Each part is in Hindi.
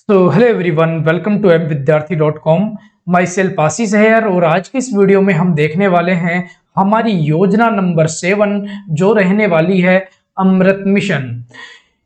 Hello everyone, welcome to mvidyarthi.com। Myself Ashish है और आज की इस वीडियो में हम देखने वाले हैं हमारी योजना नंबर 7 जो रहने वाली है अमृत मिशन।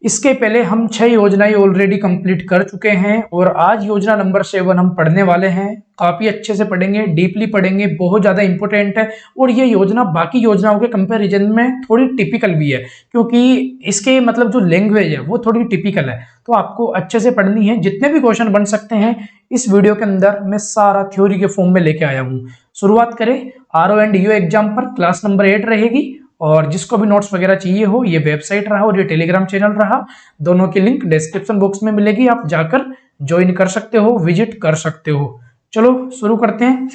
इसके पहले हम 6 योजनाएं ऑलरेडी कंप्लीट कर चुके हैं और आज योजना नंबर 7 हम पढ़ने वाले हैं। काफी अच्छे से पढ़ेंगे, डीपली पढ़ेंगे, बहुत ज्यादा इंपॉर्टेंट है और ये योजना बाकी योजनाओं के कंपैरिजन में थोड़ी टिपिकल भी है क्योंकि इसके मतलब जो लैंग्वेज है वो थोड़ी टिपिकल है, तो आपको अच्छे से पढ़नी है। जितने भी क्वेश्चन बन सकते हैं इस वीडियो के अंदर मैं सारा थ्योरी के फॉर्म में लेके आया हूँ। शुरुआत करें आरओ एंड यू एग्जाम पर। क्लास नंबर 8 रहेगी और जिसको भी नोट्स वगैरह चाहिए हो, ये वेबसाइट रहा और ये टेलीग्राम चैनल रहा, दोनों की लिंक डिस्क्रिप्शन बॉक्स में मिलेगी, आप जाकर ज्वाइन कर सकते हो, विजिट कर सकते हो। चलो शुरू करते हैं।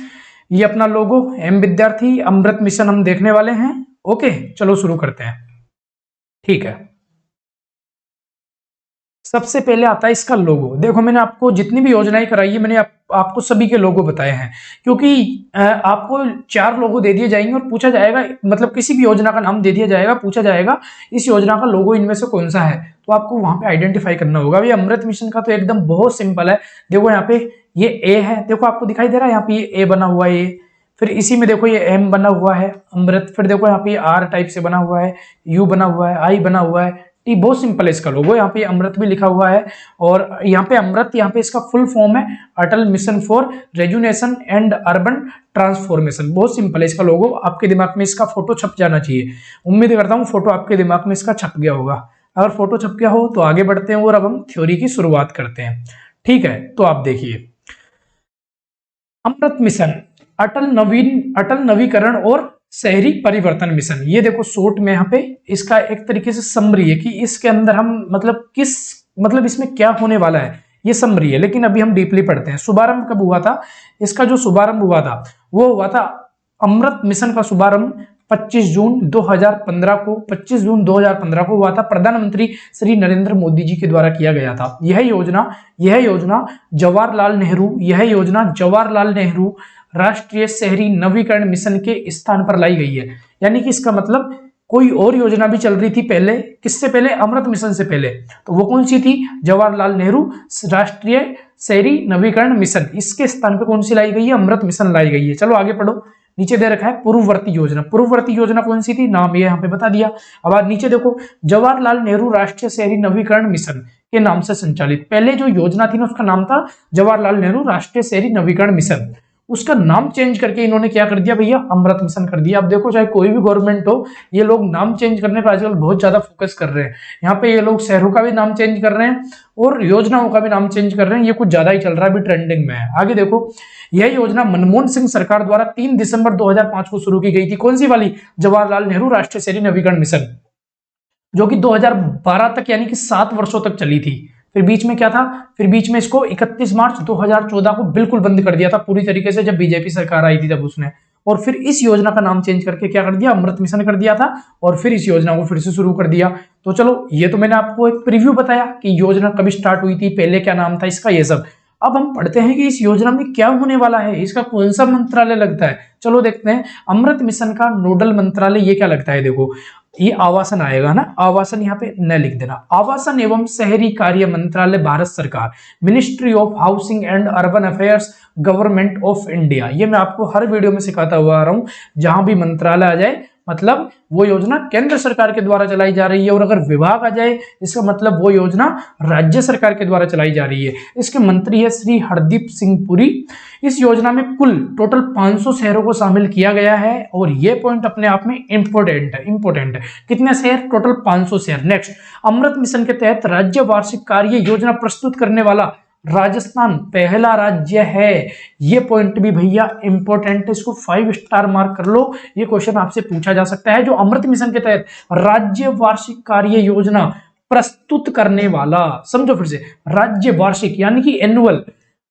ये अपना लोगो एम विद्यार्थी अमृत मिशन हम देखने वाले हैं। ओके चलो शुरू करते हैं। ठीक है, सबसे पहले आता है इसका लोगो। देखो मैंने आपको जितनी भी योजनाएं कराई है मैंने आपको सभी के लोगो बताए हैं क्योंकि आपको 4 लोगो दे दिए जाएंगे और पूछा जाएगा, मतलब किसी भी योजना का नाम दे दिया जाएगा, पूछा जाएगा इस योजना का लोगो इनमें से कौन सा है, तो आपको वहां पे आइडेंटिफाई करना होगा। ये अमृत मिशन का तो एकदम बहुत सिंपल है। देखो यहाँ पे ये ए है, देखो आपको दिखाई दे रहा है यहाँ पे ये ए बना हुआ है, फिर इसी में देखो ये एम बना हुआ है अमृत, फिर देखो यहाँ पे आर टाइप से बना हुआ है, यू बना हुआ है, आई बना हुआ है, टी। बहुत सिंपल है इसका लोगो। यहाँ पे अमृत भी लिखा हुआ है और यहाँ पे अमृत, यहाँ पे इसका फुल फॉर्म है Atal mission for rejuvenation and urban transformation. बहुत सिंपल है इसका लोगो। आपके दिमाग में इसका फोटो छप जाना चाहिए। उम्मीद करता हूँ फोटो आपके दिमाग में इसका छप गया होगा। अगर फोटो छप गया हो तो आगे बढ़ते हैं और अब हम थ्योरी की शुरुआत करते हैं। ठीक है, तो आप देखिए अमृत मिशन अटल नवीकरण और शहरी परिवर्तन मिशन। ये देखो शॉर्ट में यहाँ पे इसका एक तरीके से समरी है कि इसके अंदर हम मतलब इसमें क्या होने वाला है, ये समरी है। लेकिन अभी हम डीपली पढ़ते हैं। शुभारंभ कब हुआ था? इसका जो शुभारंभ हुआ था वो हुआ था अमृत मिशन का शुभारंभ 25 जून 2015 को 25 जून 2015 को हुआ था। प्रधानमंत्री श्री नरेंद्र मोदी जी के द्वारा किया गया था। यह योजना जवाहरलाल नेहरू राष्ट्रीय शहरी नवीकरण मिशन के स्थान पर लाई गई है। यानी कि इसका मतलब कोई और योजना भी चल रही थी पहले, किससे पहले? अमृत मिशन से पहले। तो वो कौन सी थी? जवाहरलाल नेहरू राष्ट्रीय शहरी नवीकरण मिशन। इसके स्थान पर कौन सी लाई गई है? अमृत मिशन लाई गई है। चलो आगे पढ़ो। नीचे दे रखा है पूर्ववर्ती योजना। पूर्ववर्ती योजना कौन सी थी? नाम ये यहाँ पे बता दिया। अब आज नीचे देखो जवाहरलाल नेहरू राष्ट्रीय शहरी नवीकरण मिशन के नाम से संचालित पहले जो योजना थी ना उसका नाम था जवाहरलाल नेहरू राष्ट्रीय शहरी नवीकरण मिशन। उसका नाम चेंज करके इन्होंने क्या कर दिया भैया? अमृत मिशन कर दिया। अब देखो चाहे कोई भी गवर्नमेंट हो, ये लोग नाम चेंज करने पर आजकल बहुत ज्यादा फोकस कर रहे हैं। यहाँ पे ये लोग शहरों का भी नाम चेंज कर रहे हैं और योजनाओं का भी नाम चेंज कर रहे हैं। ये कुछ ज्यादा ही चल रहा है, अभी ट्रेंडिंग में है। आगे देखो, यह योजना मनमोहन सिंह सरकार द्वारा 3 दिसंबर 2005 को शुरू की गई थी। कौन सी वाली? जवाहरलाल नेहरू राष्ट्रीय शहरी नवीकरण मिशन, जो कि 2012 तक यानी कि 7 वर्षों तक चली थी। फिर बीच में क्या था? फिर बीच में इसको 31 मार्च 2014 को बिल्कुल बंद कर दिया था पूरी तरीके से, जब बीजेपी सरकार आई थी तब उसने। और फिर इस योजना का नाम चेंज करके क्या कर दिया? अमृत मिशन कर दिया था और फिर इस योजना को फिर से शुरू कर दिया। तो चलो ये तो मैंने आपको एक प्रीव्यू बताया कि योजना कभी स्टार्ट हुई थी, पहले क्या नाम था इसका, ये सब। अब हम पढ़ते हैं कि इस योजना में क्या होने वाला है, इसका कौन सा मंत्रालय लगता है। चलो देखते हैं। अमृत मिशन का नोडल मंत्रालय ये क्या लगता है? देखो ये आवासन आएगा ना, आवासन यहाँ पे न लिख देना। आवासन एवं शहरी कार्य मंत्रालय, भारत सरकार, ministry of housing and urban affairs, government of India. ये मैं आपको हर वीडियो में सिखाता हुआ आ रहा हूं। जहां भी मंत्रालय आ जाए मतलब वो योजना केंद्र सरकार के द्वारा चलाई जा रही है, और अगर विभाग आ जाए इसका मतलब वो योजना राज्य सरकार के द्वारा चलाई जा रही है। इसके मंत्री है श्री हरदीप सिंह पुरी। इस योजना में कुल टोटल 500 शहरों को शामिल किया गया है और ये पॉइंट अपने आप में इंपोर्टेंट है। कितने शहर? टोटल 500 शहर। नेक्स्ट, अमृत मिशन के तहत राज्य वार्षिक कार्य योजना प्रस्तुत करने वाला राजस्थान पहला राज्य है। ये पॉइंट भी भैया इंपॉर्टेंट है, इसको 5 स्टार मार्क कर लो। ये क्वेश्चन आपसे पूछा जा सकता है। जो अमृत मिशन के तहत राज्य वार्षिक कार्य योजना प्रस्तुत करने वाला, समझो फिर से, राज्य वार्षिक यानी कि एनुअल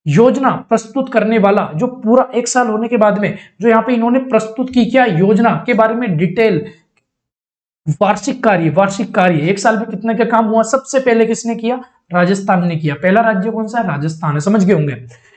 योजना प्रस्तुत करने वाला, जो पूरा 1 साल होने के बाद में जो यहाँ पे इन्होंने प्रस्तुत की क्या योजना के बारे में डिटेल, वार्षिक कार्य 1 साल में कितना क्या काम हुआ, सबसे पहले किसने किया? राजस्थान ने किया। पहला राज्य कौन सा है? राजस्थान है। समझ गए होंगे।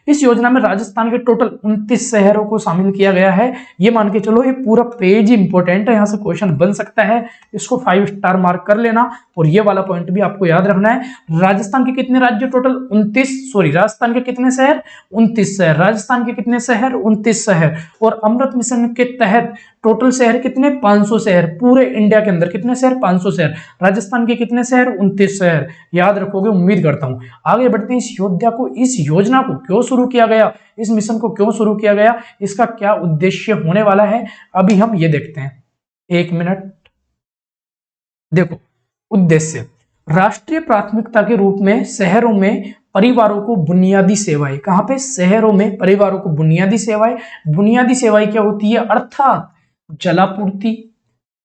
इस योजना में राजस्थान के टोटल 29 शहरों को शामिल किया गया है। ये मान के चलो ये पूरा पेज इंपॉर्टेंट है, यहाँ से क्वेश्चन बन सकता है, इसको 5 स्टार मार्क कर लेना। और ये वाला पॉइंट भी आपको याद रखना है। राजस्थान के कितने राज्य टोटल 29, राजस्थान के कितने शहर 29 शहर, राजस्थान के कितने शहर 29 शहर। और अमृत मिशन के तहत टोटल शहर कितने 500 शहर, पूरे इंडिया के अंदर कितने शहर 500 शहर। राजस्थान के कितने शहर 29 शहर। याद रखोगे उम्मीद करता हूं। आगे बढ़ते हैं, इस योजना को क्यों शुरू किया गया, इस मिशन को क्यों शुरू किया गया, इसका क्या उद्देश्य होने वाला है, अभी हम ये देखते हैं। 1 मिनट। देखो उद्देश्य, राष्ट्रीय प्राथमिकता के रूप में शहरों में परिवारों को बुनियादी सेवाएं, कहां पे शहरों में परिवारों को बुनियादी सेवाएं क्या होती है, अर्थात जलापूर्ति,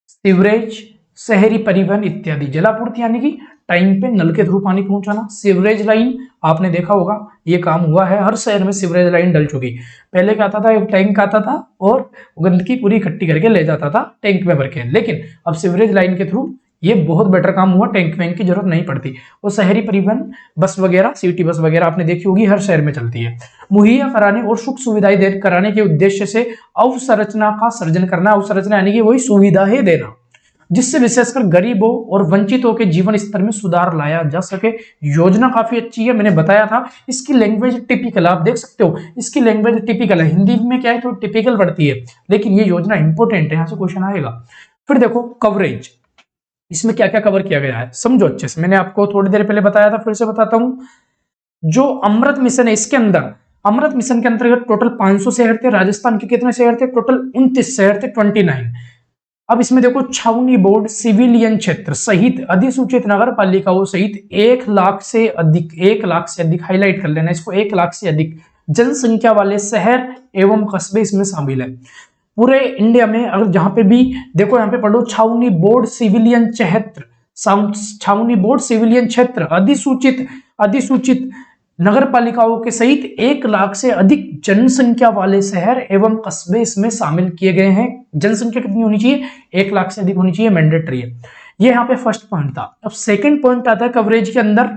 सीवरेज, शहरी परिवहन इत्यादि। जलापूर्ति यानी कि टाइम पे नल के थ्रू पानी पहुंचाना। सीवरेज लाइन आपने देखा होगा, ये काम हुआ है, हर शहर में सीवरेज लाइन डल चुकी। पहले क्या आता था, एक टैंक आता था और गंदगी पूरी इकट्ठी करके ले जाता था टैंक में भर के, लेकिन अब सीवरेज लाइन के थ्रू ये बहुत बेटर काम हुआ, टैंक वैंक की जरूरत नहीं पड़ती। और शहरी परिवहन बस वगैरह, सिटी बस वगैरह आपने देखी होगी, हर शहर में चलती है। मुहैया कराने और सुख सुविधाएं कराने के उद्देश्य से अवसंरचना का सृजन करना। अवसंरचना यानी कि वही सुविधाएं देना, जिससे विशेषकर गरीबों और वंचितों के जीवन स्तर में सुधार लाया जा सके। योजना काफी अच्छी है, मैंने बताया था। इसकी लैंग्वेज टिपिकल, आप देख सकते हो, इसकी लैंग्वेज टिपिकल है। हिंदी में क्या है, तो टिपिकल पड़ती है, लेकिन ये योजना इंपॉर्टेंट है, यहां से क्वेश्चन आएगा। फिर देखो कवरेज, इसमें क्या क्या कवर किया गया है समझो अच्छे से। मैंने आपको थोड़ी देर पहले बताया था, फिर से बताता हूं। जो अमृत मिशन है, इसके अंदर अमृत मिशन के अंतर्गत टोटल 500 शहर थे। राजस्थान के कितने शहर थे, टोटल 29 शहर थे, 29। अब इसमें देखो छावनी बोर्ड, सिविलियन क्षेत्र सहित अधिसूचित नगर पालिकाओं सहित 1 लाख से अधिक हाईलाइट कर लेना इसको, 1 लाख से अधिक जनसंख्या वाले शहर एवं कस्बे इसमें शामिल है। पूरे इंडिया में अगर जहां पे भी देखो, यहाँ पे पढ़ो छावनी बोर्ड सिविलियन क्षेत्र, छावनी बोर्ड सिविलियन क्षेत्र अधिसूचित नगर पालिकाओं के सहित 1 लाख से अधिक जनसंख्या वाले शहर एवं कस्बे इसमें शामिल किए गए हैं। जनसंख्या कितनी होनी चाहिए, 1 लाख से अधिक होनी चाहिए, मैंडेटरी है। ये यहाँ पे फर्स्ट पॉइंट था। अब सेकंड पॉइंट आता है कवरेज के अंदर।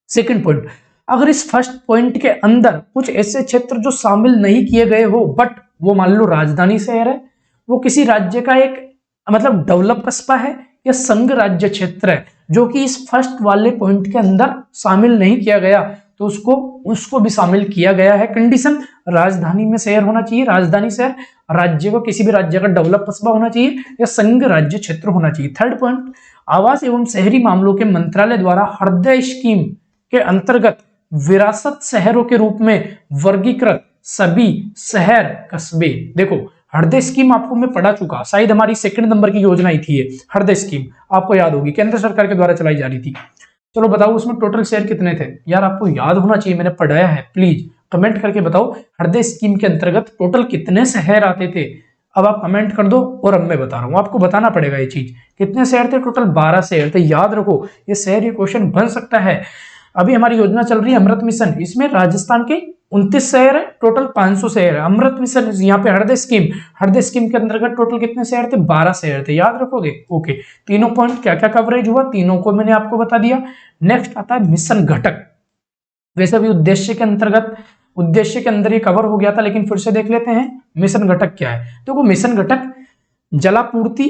सेकंड पॉइंट, अगर इस फर्स्ट पॉइंट के अंदर कुछ ऐसे क्षेत्र जो शामिल नहीं किए गए हो, बट वो मान लो राजधानी शहर है, वो किसी राज्य का एक मतलब डेवलप कस्बा है या संघ राज्य क्षेत्र है, जो कि इस फर्स्ट वाले पॉइंट के अंदर शामिल नहीं किया गया, तो उसको भी शामिल किया गया है। कंडीशन, राजधानी में शहर होना चाहिए, राजधानी शहर, राज्य को किसी भी राज्य का डेवलप कस्बा होना चाहिए या संघ राज्य क्षेत्र होना चाहिए। थर्ड पॉइंट, आवास एवं शहरी मामलों के मंत्रालय द्वारा हृदय स्कीम के अंतर्गत विरासत शहरों के रूप में वर्गीकृत सभी शहर कस्बे। देखो हृदय स्कीम आपको मैं पढ़ा चुका, शायद हमारी 2 नंबर की योजना ही थी ये हृदय स्कीम, आपको याद होगी, केंद्र सरकार के द्वारा चलाई जा रही थी। चलो बताओ उसमें टोटल शहर कितने थे, यार आपको याद होना चाहिए, मैंने पढ़ाया है, प्लीज कमेंट करके बताओ हृदय स्कीम के अंतर्गत टोटल कितने शहर आते थे। अब आप कमेंट कर दो और अब मैं बता रहा हूं, आपको बताना पड़ेगा ये चीज। कितने शहर थे, टोटल 12 शहर थे। याद रखो ये शहर, ये क्वेश्चन बन सकता है। अभी हमारी योजना चल रही है अमृत मिशन, इसमें राजस्थान के 29 शहर है, टोटल 500 शहर है। अमृत मिशन यहाँ पे हृदय स्कीम के अंतर्गत टोटल कितने शहर थे, 12 शहर थे। याद रखोगे, ओके। तीनों पॉइंट क्या क्या कवरेज हुआ, तीनों को मैंने आपको बता दिया। नेक्स्ट आता है मिशन घटक। वैसे भी उद्देश्य के अंदर ये कवर हो गया था, लेकिन फिर से देख लेते हैं मिशन घटक क्या है। देखो मिशन घटक जलापूर्ति,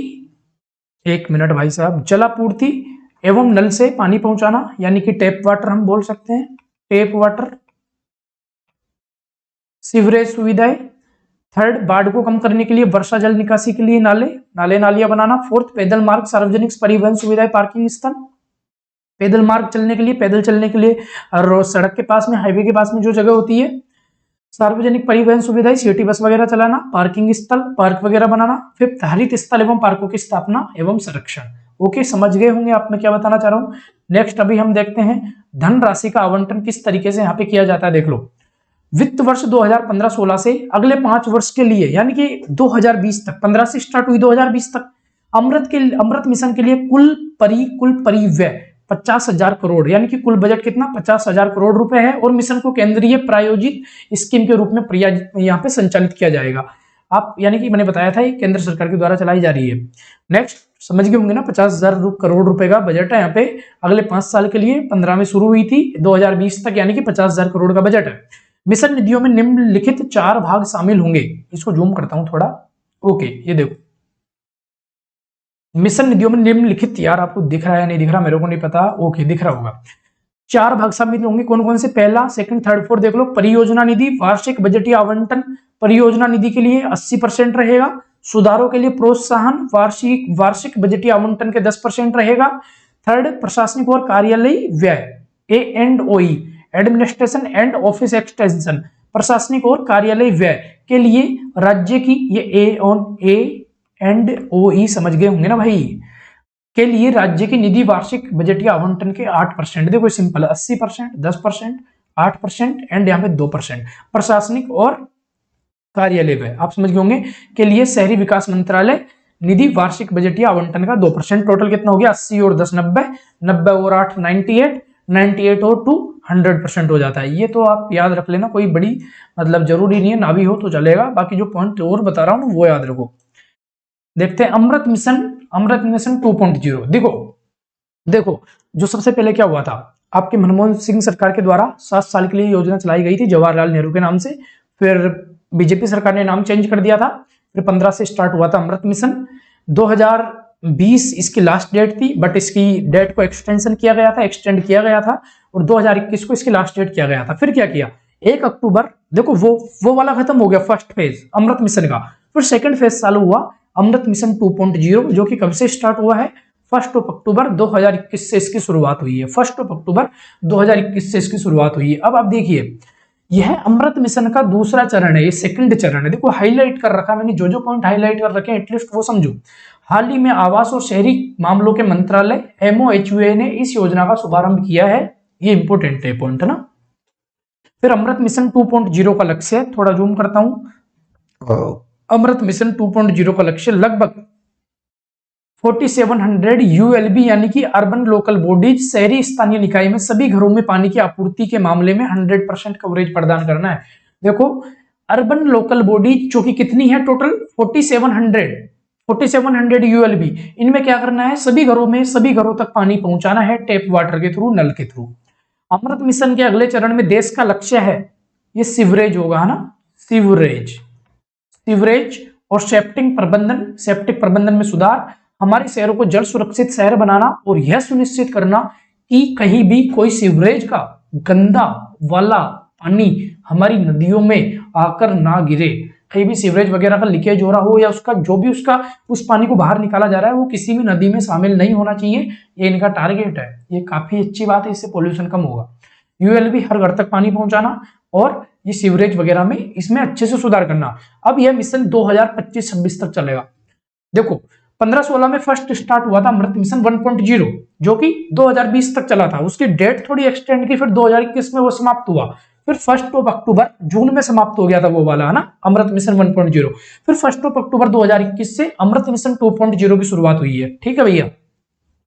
1 मिनट भाई साहब, जलापूर्ति एवं नल से पानी पहुंचाना, यानी कि टैप वाटर हम बोल सकते हैं, टैप वाटर। सीवरेज सुविधाएं। थर्ड, बाढ़ को कम करने के लिए वर्षा जल निकासी के लिए नालियां बनाना। फोर्थ, पैदल मार्ग, सार्वजनिक परिवहन सुविधाएं, पार्किंग स्थल। पैदल मार्ग चलने के लिए और सड़क के पास में, हाईवे के पास में जो जगह होती है, सार्वजनिक परिवहन सुविधाएं, सिटी बस वगैरह चलाना, पार्किंग स्थल, पार्क वगैरह बनाना। फिफ्थ, हरित स्थल एवं पार्कों की स्थापना एवं संरक्षण। ओके, समझ गए होंगे आप मैं क्या बताना चाह रहा हूं। नेक्स्ट अभी हम देखते हैं धन राशि का आवंटन किस तरीके से यहाँ पे किया जाता है। देख लो, वित्त वर्ष 2015-16 से अगले 5 वर्ष के लिए, यानी कि 2020 तक, 15 से स्टार्ट हुई 2020 तक, अमृत मिशन के लिए कुल परिव्यय 50,000 करोड़, यानी कि कुल बजट कितना 50,000 करोड़ रुपए है। और मिशन को केंद्रीय प्रायोजित स्कीम के रूप में यहाँ पे संचालित किया जाएगा। आप यानी कि मैंने बताया था ये केंद्र सरकार के द्वारा चलाई जा रही है। नेक्स्ट समझ गए होंगे ना, 50,000 करोड़ रुपए का बजट है यहाँ पे अगले 5 साल के लिए। 15 में शुरू हुई थी, 2020 तक, यानी कि 50,000 करोड़ का बजट है। मिशन निधियों में निम्नलिखित 4 भाग शामिल होंगे। इसको जूम करता हूं थोड़ा। ओके, ये देखो मिशन निधियों में निम्नलिखित, यार आपको दिख रहा है नहीं दिख रहा मेरे को नहीं पता। ओके, दिख रहा होगा। 4 भाग शामिल होंगे, कौन कौन से? पहला, सेकंड, थर्ड, फोर्थ देख लो। परियोजना निधि, वार्षिक बजटीय आवंटन परियोजना निधि के लिए 80% रहेगा। सुधारों के लिए प्रोत्साहन वार्षिक बजटीय आवंटन के 10% रहेगा। थर्ड, प्रशासनिक और कार्यालय व्यय, A&OE, administration and office extension, प्रशासनिक और कार्यालय व्यय के लिए राज्य की, ये A&OE समझ गए होंगे ना भाई, के लिए राज्य की निधि वार्षिक बजटीय आवंटन के 8%। देखो सिंपल, 80%, 10%, 8% एंड यहाँ पे 2%। प्रशासनिक और कार्यालय व्यय आप समझ गए होंगे, के लिए शहरी विकास मंत्रालय निधि वार्षिक बजटीय आवंटन का 2%। टोटल कितना हो गया? 80 और 10 90, 90 और 8 98, 98 और 2 100% हो जाता है। ये तो आप याद रख लेना, कोई बड़ी मतलब जरूरी नहीं है, ना भी हो तो चलेगा। बाकी जो पॉइंट और बता रहा हूँ वो याद रखो। देखते हैं अमृत मिशन 2.0। देखो जो सबसे पहले क्या हुआ था, आपके मनमोहन सिंह सरकार के द्वारा 7 साल के लिए योजना चलाई गई थी जवाहरलाल नेहरू के नाम से। फिर बीजेपी सरकार ने नाम चेंज कर दिया था। फिर 15 से स्टार्ट हुआ था अमृत मिशन। 2020 इसकी लास्ट डेट थी, बट इसकी डेट को एक्सटेंड किया गया था और 2021 को इसकी लास्ट डेट किया गया था। फिर क्या किया, 1 अक्टूबर, देखो वो वाला खत्म हो गया फर्स्ट फेज अमृत मिशन का। फिर सेकंड फेज चालू हुआ अमृत मिशन 2.0, जो कि कब से स्टार्ट हुआ है? 1 अक्टूबर 2021 से इसकी शुरुआत हुई है। 1 अक्टूबर 2021 से इसकी शुरुआत हुई है। अब आप देखिए, यह अमृत मिशन का दूसरा चरण है, ये सेकंड चरण है। देखो हाईलाइट कर रखा मैंने, जो पॉइंट हाईलाइट कर रखे हैं एटलीस्ट वो समझो। हाल ही में आवास और शहरी मामलों के मंत्रालय MOHUA ने इस योजना का शुभारंभ किया है। ये इंपोर्टेंट है पॉइंट ना। फिर अमृत मिशन 2.0 का लक्ष्य, थोड़ा जूम करता हूं। अमृत मिशन 2.0 का लक्ष्य लगभग 4700 ULB यानी कि अर्बन लोकल बॉडीज, शहरी स्थानीय निकाय में सभी घरों में पानी की आपूर्ति के मामले में 100% कवरेज प्रदान करना है। देखो अर्बन लोकल बॉडीज जो कि कितनी है टोटल? 4700 ULB। इनमें क्या करना है? सभी घरों तक पानी पहुंचाना है, टैप वाटर के थ्रू, नल के थ्रू। अमृत मिशन के अगले चरण में देश का लक्ष्य है, ये सीवरेज होगा, है ना, सीवरेज और सेप्टिक प्रबंधन में सुधार, हमारे शहरों को जल सुरक्षित शहर बनाना और यह सुनिश्चित करना कि कहीं भी कोई सीवरेज का गंदा वाला पानी हमारी नदियों में आकर ना गिरे। कहीं भी सीवरेज वगैरह का लीकेज हो रहा हो या उसका जो भी उस पानी को बाहर निकाला जा रहा है वो किसी भी नदी में शामिल नहीं होना चाहिए। ये इनका टारगेट है। ये काफी अच्छी बात है, इससे पोल्यूशन कम होगा। ULB हर घर तक पानी पहुंचाना और ये सीवरेज वगैरह में इसमें अच्छे से सुधार करना। अब यह मिशन 2025-26 तक चलेगा। देखो 15-16 में फर्स्ट स्टार्ट हुआ था अमृत मिशन 1.0, जो कि 2020 तक चला था। उसकी डेट थोड़ी एक्सटेंड की, फिर 2021 में वो समाप्त हुआ। फिर 1 अक्टूबर जून में समाप्त हो गया था वो वाला, है ना, अमृत मिशन 1.0। फिर 1 अक्टूबर 2021 से अमृत मिशन 2.0 की शुरुआत हुई है। ठीक है भैया,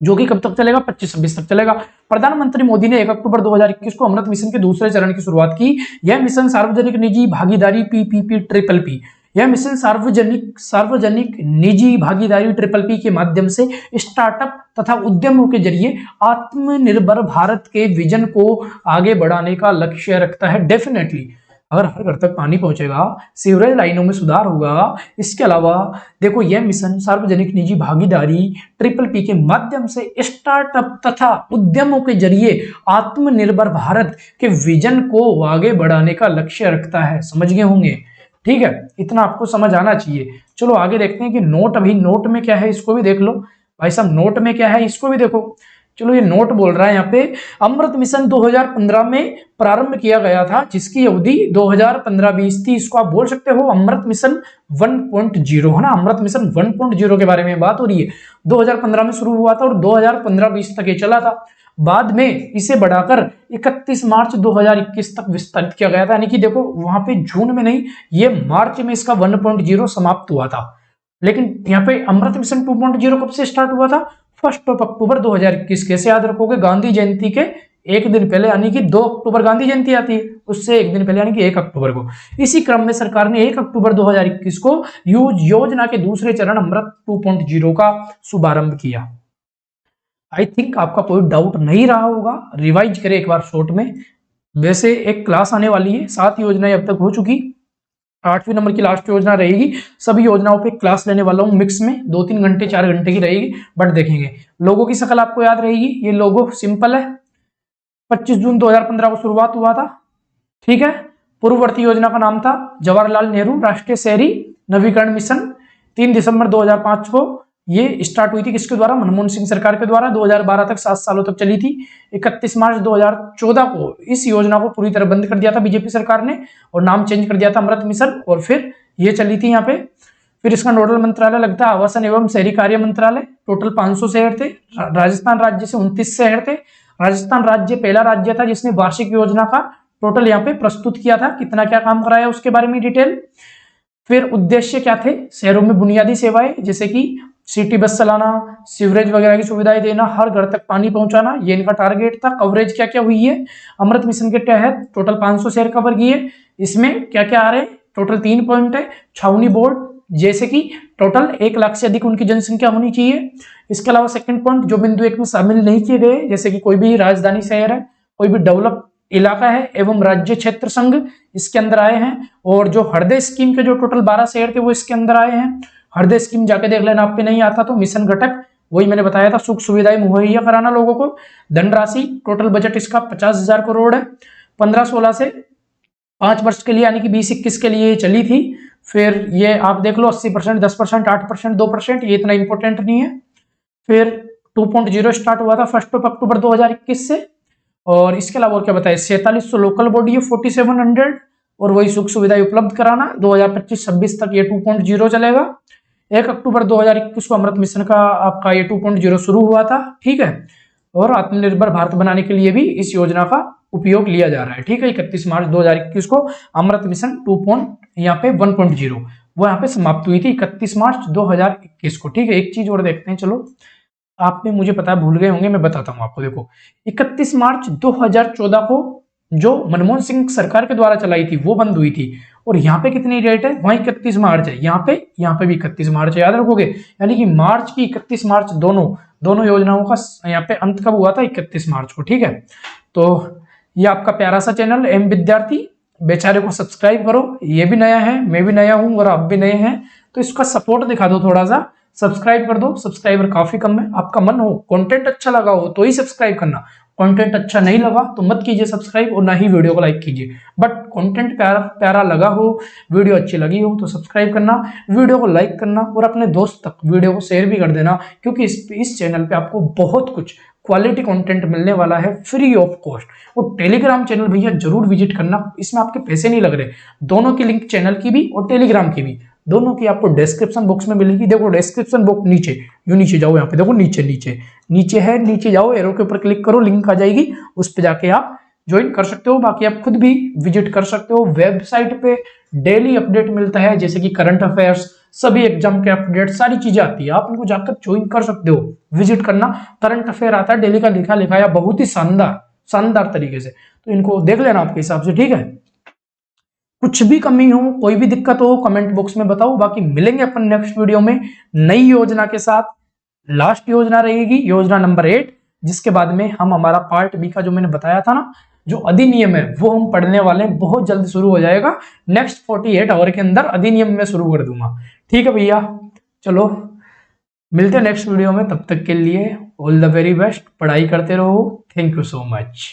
जो कि कब तक चलेगा? 25-26 तक चलेगा। प्रधानमंत्री मोदी ने 1 अक्टूबर 2021 को अमृत मिशन के दूसरे चरण की शुरुआत की। यह मिशन सार्वजनिक निजी भागीदारी PPP यह मिशन सार्वजनिक निजी भागीदारी PPP के माध्यम से स्टार्टअप तथा उद्यमों के जरिए आत्मनिर्भर भारत के विजन को आगे बढ़ाने का लक्ष्य रखता है। डेफिनेटली अगर हर घर तक पानी पहुंचेगा, सीवरेज लाइनों में सुधार होगा। इसके अलावा देखो यह मिशन सार्वजनिक निजी भागीदारी PPP के माध्यम से स्टार्टअप तथा उद्यमों के जरिए आत्मनिर्भर भारत के विजन को आगे बढ़ाने का लक्ष्य रखता है। समझ गए होंगे? ठीक है, इतना आपको समझ आना चाहिए। चलो आगे देखते हैं कि नोट में क्या है, इसको भी देख लो भाई साहब। नोट में क्या है इसको भी देखो। चलो ये नोट बोल रहा है यहाँ पे, अमृत मिशन 2015 में प्रारंभ किया गया था, जिसकी अवधि 2015-20 थी। इसको आप बोल सकते हो अमृत मिशन 1.0, है ना। अमृत मिशन 1.0 के बारे में बात हो रही है। 2015 में शुरू हुआ था और 2015-20 तक ये चला था। बाद में इसे बढ़ाकर 31 मार्च 2021 तक विस्तारित किया गया था। यानी कि देखो वहां पे जून में नहीं, ये मार्च में इसका 1.0 समाप्त हुआ था। लेकिन यहाँ पे अमृत मिशन 2.0 कब से स्टार्ट हुआ था? 1 अक्टूबर 2021। कैसे याद रखोगे? गांधी जयंती के एक दिन पहले, यानी कि 2 अक्टूबर गांधी जयंती आती है, उससे एक दिन पहले यानी कि 1 अक्टूबर को। इसी क्रम में सरकार ने 1 अक्टूबर 2021 को योजना के दूसरे चरण अमृत 2.0 का शुभारंभ किया। आई थिंक आपका कोई डाउट नहीं रहा होगा। रिवाइज करें एक बार शॉर्ट में। वैसे एक क्लास आने वाली है, 7 योजनाएं अब तक हो चुकी, 8वें नंबर की लास्ट योजना रहेगी। सभी योजनाओं पे क्लास लेने वाला हूँ मिक्स में, 2-3 घंटे 4 घंटे की रहेगी, बट देखेंगे। लोगों की शक्ल आपको याद रहेगी, ये लोगो सिंपल है, 25 जून 2015 को शुरुआत हुआ था, ठीक है। पूर्ववर्ती योजना का नाम था जवाहरलाल नेहरू राष्ट्रीय शहरी नवीकरण मिशन। 3 दिसंबर 2005 को ये स्टार्ट हुई थी, किसके द्वारा? मनमोहन सिंह सरकार के द्वारा। 2012 तक 7 सालों तक चली थी। 31 मार्च 2014 को इस योजना को पूरी तरह बंद कर दिया था बीजेपी सरकार ने, और नाम चेंज कर दिया था अमृत मिशन, और फिर ये चली थी यहाँ पे। फिर इसका नोडल मंत्रालय लगता है आवासन एवं शहरी कार्य मंत्रालय। टोटल 500 शहर थे। राजस्थान राज्य से 29 शहर थे। राजस्थान राज्य पहला राज्य था जिसने वार्षिक योजना का टोटल यहाँ पे प्रस्तुत किया था, कितना क्या काम कराया उसके बारे में डिटेल। फिर उद्देश्य क्या थे? शहरों में बुनियादी सेवाएं जैसे कि सिटी बस चलाना, सीवरेज वगैरह की सुविधाएं देना, हर घर तक पानी पहुंचाना, ये इनका टारगेट था। कवरेज क्या क्या हुई है अमृत मिशन के तहत? टोटल 500 शहर कवर किए। इसमें क्या क्या आ रहे हैं? टोटल 3 पॉइंट है। छावनी बोर्ड, जैसे कि टोटल 1 लाख से अधिक उनकी जनसंख्या होनी चाहिए। इसके अलावा सेकंड पॉइंट, जो बिंदु 1 में शामिल नहीं किए गए, जैसे कि कोई भी राजधानी शहर है, कोई भी डेवलप इलाका है एवं राज्य क्षेत्र संघ इसके अंदर आए हैं। और जो हृदय स्कीम के जो टोटल 12 शहर थे वो इसके अंदर आए हैं। हृदय स्कीम जाके देख लेना, आप पे नहीं आता तो। मिशन घटक, वही मैंने बताया था, सुख सुविधाएं मुहैया कराना लोगों को। धनराशि, टोटल बजट इसका 50,000 करोड़ है। 15-16 से 5 वर्ष के लिए, यानी कि 20-21 के लिए चली थी। फिर ये आप देख लो 80%, 10%, 8%, 2%, ये इतना इंपॉर्टेंट नहीं है। फिर 2.0 स्टार्ट हुआ था 1 अक्टूबर 2021 से। और इसके अलावा और क्या बताया? 4700 लोकल बॉडी है, 4700, और वही सुख सुविधाएं उपलब्ध कराना। 2025-26 तक ये 2.0 चलेगा। 1 अक्टूबर 2021 को अमृत मिशन का आपका ये 2.0 शुरू हुआ था, ठीक है। और आत्मनिर्भर भारत बनाने के लिए भी इस योजना का उपयोग लिया जा रहा है, ठीक है। 31 मार्च 2021 को अमृत मिशन 1.0 वो यहाँ पे समाप्त हुई थी 31 मार्च 2021 को, ठीक है। एक चीज और देखते हैं, चलो। आप भी मुझे पता है भूल गए होंगे, मैं बताता हूँ आपको। देखो 31 मार्च 2014 को जो मनमोहन सिंह सरकार के द्वारा चलाई थी वो बंद हुई थी। और यहाँ पे कितनी डेट है? वहीं 31 मार्च है। यहाँ पे भी 31 मार्च है, याद रखोगे। यानी कि मार्च की 31 मार्च दोनों योजनाओं का यहाँ पे अंत कब हुआ था? 31 मार्च को, ठीक है। तो ये आपका प्यारा सा चैनल एम विद्यार्थी, बेचारे को सब्सक्राइब करो। ये भी नया है, मैं भी नया हूं, और आप भी नए हैं, तो इसका सपोर्ट दिखा दो थोड़ा सा, सब्सक्राइब कर दो। सब्सक्राइबर काफी कम है। आपका मन हो, कंटेंट अच्छा लगा हो तो ही सब्सक्राइब करना, कंटेंट अच्छा नहीं लगा तो मत कीजिए सब्सक्राइब, और ना ही वीडियो को लाइक कीजिए। बट कंटेंट प्यारा लगा हो, वीडियो अच्छी लगी हो तो सब्सक्राइब करना, वीडियो को लाइक करना, और अपने दोस्त तक वीडियो को शेयर भी कर देना, क्योंकि इस चैनल पे आपको बहुत कुछ क्वालिटी कंटेंट मिलने वाला है फ्री ऑफ कॉस्ट। और टेलीग्राम चैनल भैया जरूर विजिट करना, इसमें आपके पैसे नहीं लग रहे। दोनों की लिंक, चैनल की भी और टेलीग्राम की भी, दोनों की आपको डिस्क्रिप्शन बॉक्स में मिलेगी। देखो डिस्क्रिप्शन बॉक्स नीचे, नीचे जाओ, यहाँ पे देखो नीचे है, नीचे जाओ, एरो के ऊपर क्लिक करो, लिंक आ जाएगी, उस पर जाके आप ज्वाइन कर सकते हो। बाकी आप खुद भी विजिट कर सकते हो। वेबसाइट पे डेली अपडेट मिलता है, जैसे कि करंट अफेयर्स, सभी एग्जाम के अपडेट, सारी चीजें आती है, आप इनको जाकर ज्वाइन कर सकते हो। विजिट करना, करंट अफेयर आता है डेली का, लिखाया बहुत ही शानदार तरीके से, तो इनको देख लेना आपके हिसाब से, ठीक है। कुछ भी कमी हो, कोई भी दिक्कत हो, कमेंट बॉक्स में बताओ। बाकी मिलेंगे अपन नेक्स्ट वीडियो में नई योजना के साथ। लास्ट योजना रहेगी योजना नंबर 8, जिसके बाद में हम हमारा पार्ट बी का जो मैंने बताया था ना, जो अधिनियम है वो हम पढ़ने वाले हैं, बहुत जल्द शुरू हो जाएगा। नेक्स्ट 48 आवर के अंदर अधिनियम में शुरू कर दूंगा, ठीक है भैया। चलो मिलते हैं नेक्स्ट वीडियो में, तब तक के लिए ऑल द वेरी बेस्ट, पढ़ाई करते रहो। Thank you so much.